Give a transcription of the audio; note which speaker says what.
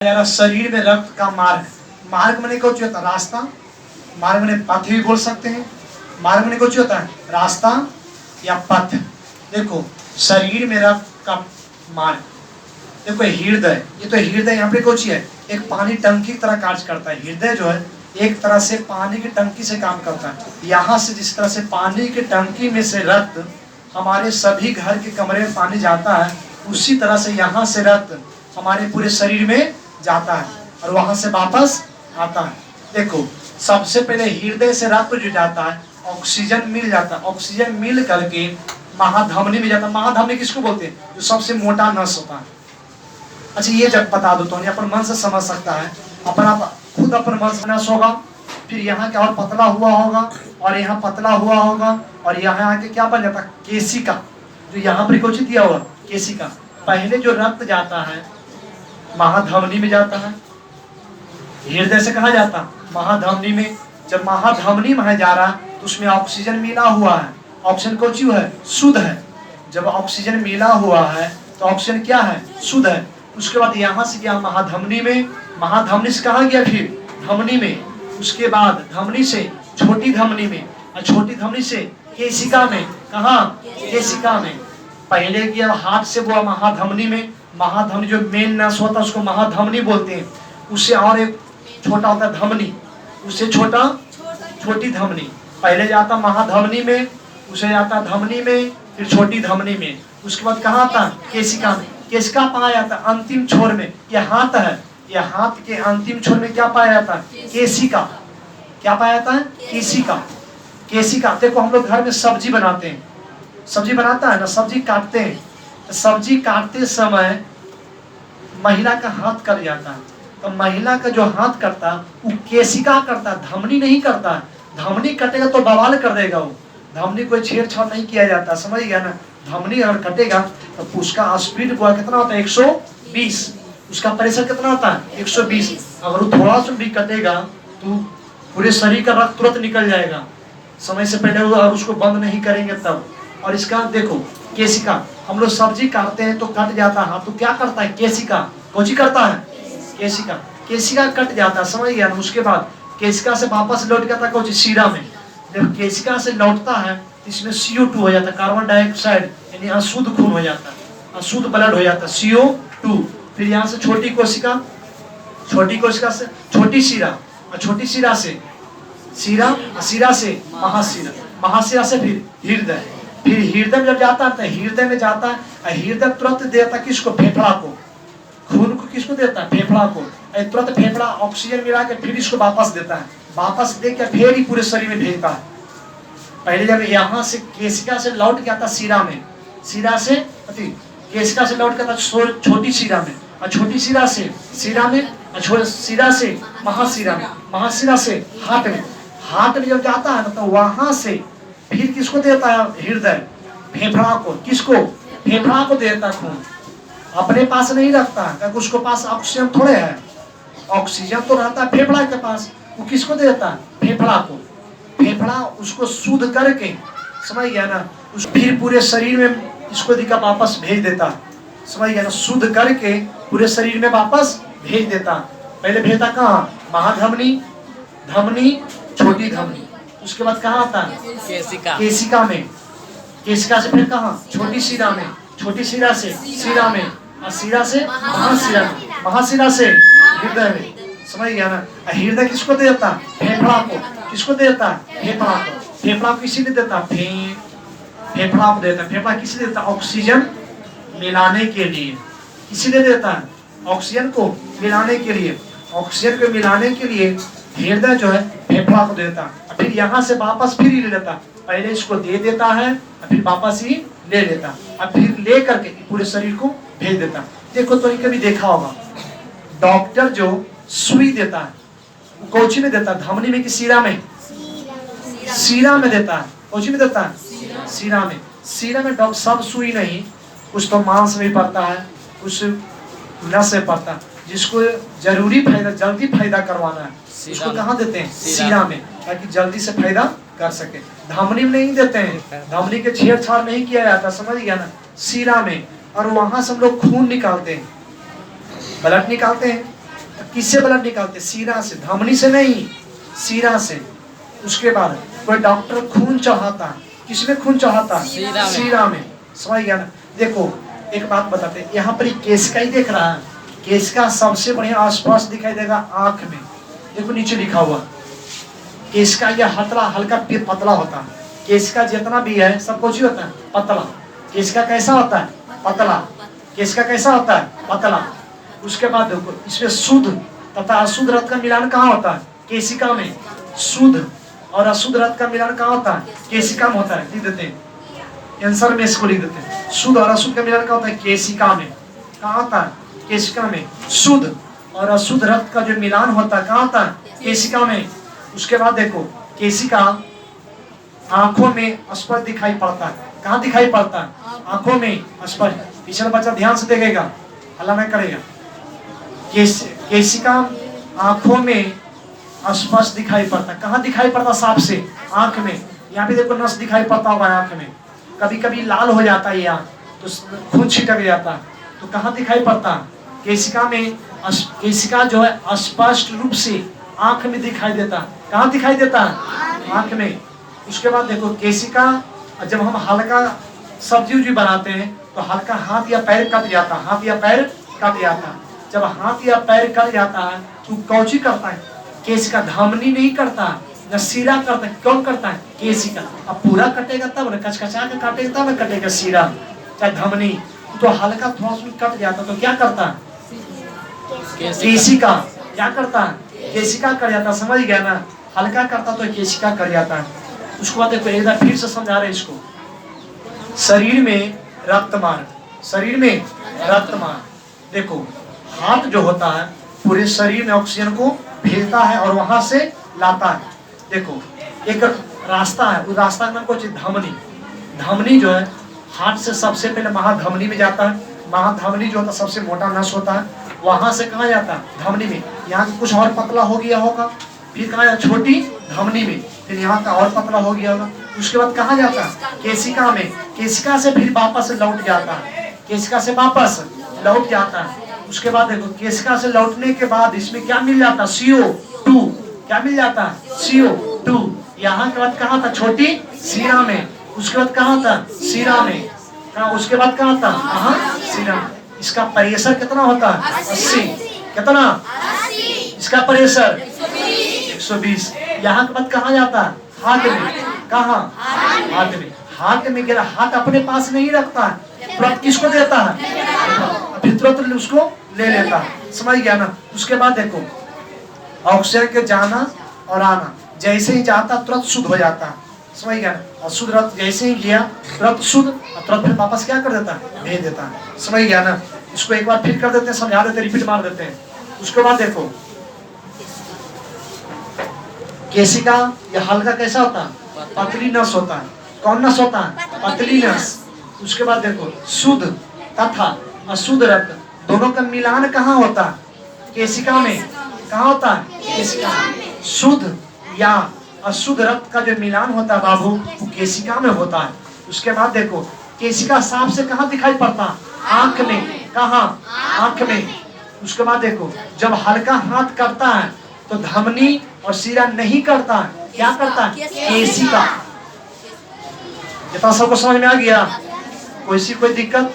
Speaker 1: यार शरीर में रक्त का मार्ग, मार्ग मैंने कुछ होता है रास्ता, मार्ग मैंने पथ भी बोल सकते हैं। मार्ग मैंने कुछ होता है रास्ता या पथ। देखो शरीर में रक्त का मार्ग, देखो हृदय, ये तो हृदय यहाँ पे कुछ है, एक पानी टंकी की तरह कार्य करता है। हृदय जो है एक तरह से पानी की टंकी से काम करता है। यहाँ से जिस तरह से पानी की टंकी में से रक्त हमारे सभी घर के कमरे में पानी जाता है, उसी तरह से यहाँ से रक्त हमारे पूरे शरीर में जाता है और वहां से वापस आता है। देखो सबसे पहले हृदय से रक्त जो जाता है, ऑक्सीजन मिल जाता है, ऑक्सीजन मिल करके महाधमनी में जाता है। महाधमनी किसको बोलते हैं? जो सबसे मोटा नस होता है। अच्छा ये जब बता दो तो अपन मन से समझ सकता है, अपना खुद अपन मन से नस होगा, फिर यहाँ क्या और पतला हुआ होगा और यहाँ पतला हुआ होगा और यहाँ आके क्या बन जाता है केशिका, जो यहाँ पर कुछ दिया हुआ केशिका। पहले जो रक्त जाता है महाधमनी में जाता है, हृदय से कहा जाता महाधमनी में। जब महाधमनी में जा रहा तो उसमें ऑक्सीजन मिला हुआ है, ऑक्सीजन कौन सी है? शुद्ध है। जब ऑक्सीजन मिला हुआ है तो ऑक्सीजन क्या है? शुद्ध है। उसके बाद यहाँ से गया महाधमनी में, महाधमनी से कहा गया फिर धमनी में, उसके बाद धमनी से छोटी धमनी में और छोटी धमनी से केशिका में। कहा? केशिका में। पहले गया हाथ से वो महाधमनी में, महाधमनी जो मेन नस होता है उसको महाधमनी बोलते हैं। उससे और एक छोटा होता है धमनी, उससे छोटा छोटी धमनी। पहले जाता महाधमनी में, उसे जाता धमनी में, फिर छोटी धमनी में, उसके बाद कहाँ आता? केशिका में। केशिका पाया जाता अंतिम छोर में। यह हाथ है, यह हाथ के अंतिम छोर में क्या पाया जाता है? केशिका। क्या पाया जाता है? केशिका। केशिका। देखो हम लोग घर में सब्जी बनाते हैं, सब्जी बनाता है ना, सब्जी काटते हैं, सब्जी काटते समय महिला का हाथ कट जाता है, तो महिला का जो हाथ कटता वो केशिका करता, धमनी नहीं करता। धमनी कटेगा तो बवाल कर देगा वो, धमनी कोई छेड़छाड़ नहीं किया जाता, समझ गया ना। धमनी अगर कटेगा तो उसका स्पीड कितना होता है? 120। उसका प्रेशर कितना होता है? 120। अगर वो थोड़ा सा भी कटेगा तो पूरे शरीर का रक्त तुरंत निकल जाएगा, समय से पहले अगर उसको बंद नहीं करेंगे तब। और इसका देखो केशिका, हम लोग सब्जी काटते हैं तो कट जाता है, तो क्या करता है? केशिका। कौन करता है? केशिका। केशिका कट जाता है, समझ गया ना। उसके बाद केशिका से वापस लौट जाता है कौन? शीरा में। जब केशिका से लौटता है इसमें CO2 हो जाता है, कार्बन डाइऑक्साइड, यानी अशुद्ध खून हो जाता है, अशुद्ध ब्लड हो जाता है, CO2। फिर यहाँ से छोटी कोशिका, छोटी कोशिका से छोटी शीरा, और छोटी शीरा से शीरा, शीरा से महाशीरा, महाशीरा से फिर हृदय। फिर हृदय में जब जाता है तो हृदय में जाता है, हृदय तुरंत देता है किसको? फेफड़ा को। खून को किसको देता है? फेफड़ा को। तुरंत फेफड़ा ऑक्सीजन मिला के फिर इसको वापस देता है, वापस दे के फिर ही पूरे शरीर में भेजता है। पहले जब यहाँ से केशिका से लौट के आता शीरा में, शीरा से केशिका से लौट के आता छोटी शीरा में, और छोटी शीरा से शीरा में, और शीरा से महाशीरा में, महाशीरा से हार्ट में। हार्ट में जब जाता है तो वहां से फिर किसको देता है? हृदय, फेफड़ा को। किसको? फेफड़ा को देता खून, अपने पास नहीं रखता है क्योंकि उसको पास ऑक्सीजन थोड़े है, ऑक्सीजन तो रहता है फेफड़ा के पास। वो किसको देता है? फेफड़ा को। फेफड़ा उसको शुद्ध करके, समझ गया ना, उस फिर पूरे शरीर में इसको दिखा वापस भेज देता, समझ गया ना। शुद्ध करके पूरे शरीर में वापस भेज देता। पहले भेजता कहाँ? महाधमनी, धमनी, छोटी धमनी। उसके बाद कहाँ आता है?
Speaker 2: केशिका।
Speaker 1: केशिका में। केशिका से फिर कहाँ? छोटी शीरा में, छोटी शीरा से शीरा में, और शीरा से महाशीरा में, महाशीरा से हृदय में, समझ गया ना। हृदय किसको देता? फेफड़ा को। किसको देता? फेफड़ा को। फेफड़ा को किसी ने देता? फेफड़ा को देता। फेफड़ा किसी देता? ऑक्सीजन मिलाने के लिए। किसी ने देता है? ऑक्सीजन को मिलाने के लिए। ऑक्सीजन को मिलाने के लिए हृदय जो है फेफड़ा को देता, फिर यहाँ से वापस फिर ही ले लेता। पहले इसको दे देता है फिर वापस ही ले लेता, और फिर ले करके पूरे शरीर को भेज देता। देखो तो कभी देखा होगा डॉक्टर जो सुई देता है कोची में देता है? धमनी में कि शीरा में? शीरा में देता है। कोची में देता है? शीरा में। शीरा में डॉक्टर सब सुई नहीं, कुछ तो मांस में पड़ता है, कुछ नस में पड़ता है। जिसको जरूरी फायदा, जल्दी फायदा करवाना है, उसको कहाँ देते हैं? शीरा में, ताकि जल्दी से फायदा कर सके। धमनी में नहीं देते हैं, धमनी के छेड़छाड़ नहीं किया जाता, समझ गया ना। शीरा में, और वहां से हम लोग खून निकालते हैं, ब्लड निकालते हैं, किससे ब्लड निकालते? सीरा से, धमनी से नहीं, सीरा से। उसके बाद कोई डॉक्टर खून चढ़ाता, किसमें खून चढ़ाता? सीरा में। समझ गया ना? देखो एक बात बताते हैं, यहाँ पर केस का ही देख रहा है, केस का सबसे बढ़िया स्पष्ट दिखाई देगा आंख में। देखो नीचे लिखा हुआ, केस का यह हतला हल्का पतला होता है। केस का जितना भी है सब कुछ ही होता है पतला। केस का कैसा होता है? पतला। केस का कैसा होता है? पतला। उसके बाद देखो इसमें शुद्ध तथा अशुद्ध रक्त का मिलान कहाँ होता है? केशिका में। शुद्ध और अशुद्ध रक्त का मिलान कहाँ होता है? केशिका में होता है। लिख देते हैं, आंसर में इसको लिख देते हैं। शुद्ध और अशुद्ध का मिलान कहाँ होता है? केशिका में। कहाँ होता है? केशिका में। शुद्ध और अशुद्ध रक्त का जो मिलान होता है कहाँ होता है? केशिका में। उसके बाद देखो केशिका आंखों में स्पष्ट दिखाई पड़ता है। कहाँ दिखाई पड़ता है? आंखों में स्पष्ट। पिछला बच्चा ध्यान से देखेगा, हल्ला नहीं करेगा। केशिका आंखों में स्पष्ट दिखाई पड़ता है। कहाँ दिखाई पड़ता? साफ से आंख में। यहाँ पे देखो नस दिखाई पड़ता होगा आंख में। कभी कभी लाल हो जाता है यहाँ, तो खून छिटक जाता है, तो कहाँ दिखाई पड़ता? केशिका में। केशिका जो है स्पष्ट रूप से आंख में दिखाई देता। कहाँ दिखाई देता? आंख में। उसके बाद देखो केशिका, जब हम हल्का सब्जी उब्जी बनाते हैं तो हल्का हाथ या पैर कट जाता, हाथ या पैर कट जाता। जब हाथ या पैर कट जाता है तो कौची करता है? केशिका। धमनी नहीं करता, न सीरा करता। कौन करता है? केशिका। अब पूरा कटेगा तब न, कचकचा के काटेगा तब न कटेगा सीरा चाहे धमनी। तो हल्का थोड़ा सा कट जाता तो क्या करता? केशिका। क्या करता? केशिका कर जाता। समझ गया ना? हल्का करता तो केशिका कर जाता है। उसके बाद देखो एक बार फिर से समझा रहे इसको। शरीर में रक्त मार्ग, शरीर में रक्त मार्ग। देखो हाथ जो होता है पूरे शरीर में ऑक्सीजन को भेजता है और वहां से लाता है। देखो एक रास्ता है, उस रास्ता का नाम कुछ धमनी। धमनी जो है हाथ से सबसे पहले महाधमनी में जाता है। महाधमनी जो होता है सबसे मोटा नस होता है, वहां से कहाँ जाता है? धमनी में। यहाँ कुछ और पतला हो गया होगा, फिर कहाँ जाता? छोटी धमनी में, फिर यहाँ का और पतला हो गया होगा। उसके बाद कहाँ जाता? केशिका में। केशिका से फिर वापस लौट जाता है। केशिका से वापस लौट जाता है। उसके बाद देखो केशिका से लौटने के बाद इसमें क्या मिल जाता? CO2। क्या मिल जाता? CO2। यहाँ के बाद कहाँ था? छोटी सीरा में। उसके बाद कहाँ था? सीरा में। कहाँ? उसके बाद कहाँ था? सीरा में। इसका प्रेशर कितना होता है? 80। कितना? इसका प्रेशर 120। यहाँ के बाद कहाँ जाता? हाथ में। कहाँ? हाथ में। हाथ में गिरा। हाथ अपने पास नहीं रखता है, तुरंत किसको देता है? फिर तुरंत उसको ले लेता है। समझ गया ना? उसके बाद देखो ऑक्सीजन के जाना और आना, जैसे ही जाता तुरंत शुद्ध हो जाता है। समझ गया ना? और शुद्ध रक्त जैसे ही गया तुरंत शुद्ध, और तुरंत फिर वापस क्या कर देता है? भेज देता है। समझ गया ना? इसको एक बार फिर कर देते हैं, समझा देते हैं, रिपीट मार देते हैं। उसके बाद देखो केशिका यह हल्का कैसा होता है? पतली नस होता है। कौन नस होता है? पतली नस। उसके बाद देखो शुद्ध तथा अशुद्ध रक्त दोनों का मिलान कहाँ होता है? केशिका में। कहाँ होता है? केशिका। शुद्ध या अशुद्ध रक्त का जो मिलान होता है बाबू, वो केशिका में होता है। उसके बाद देखो केशिका साफ से कहाँ दिखाई पड़ता है? आंख में। कहाँ? आंख में। उसके बाद देखो जब हल्का हाथ करता है तो धमनी और सीरा नहीं करता है, क्या करता है? केशिका। इतना सबको समझ में आ गया? कोई दिक्कत?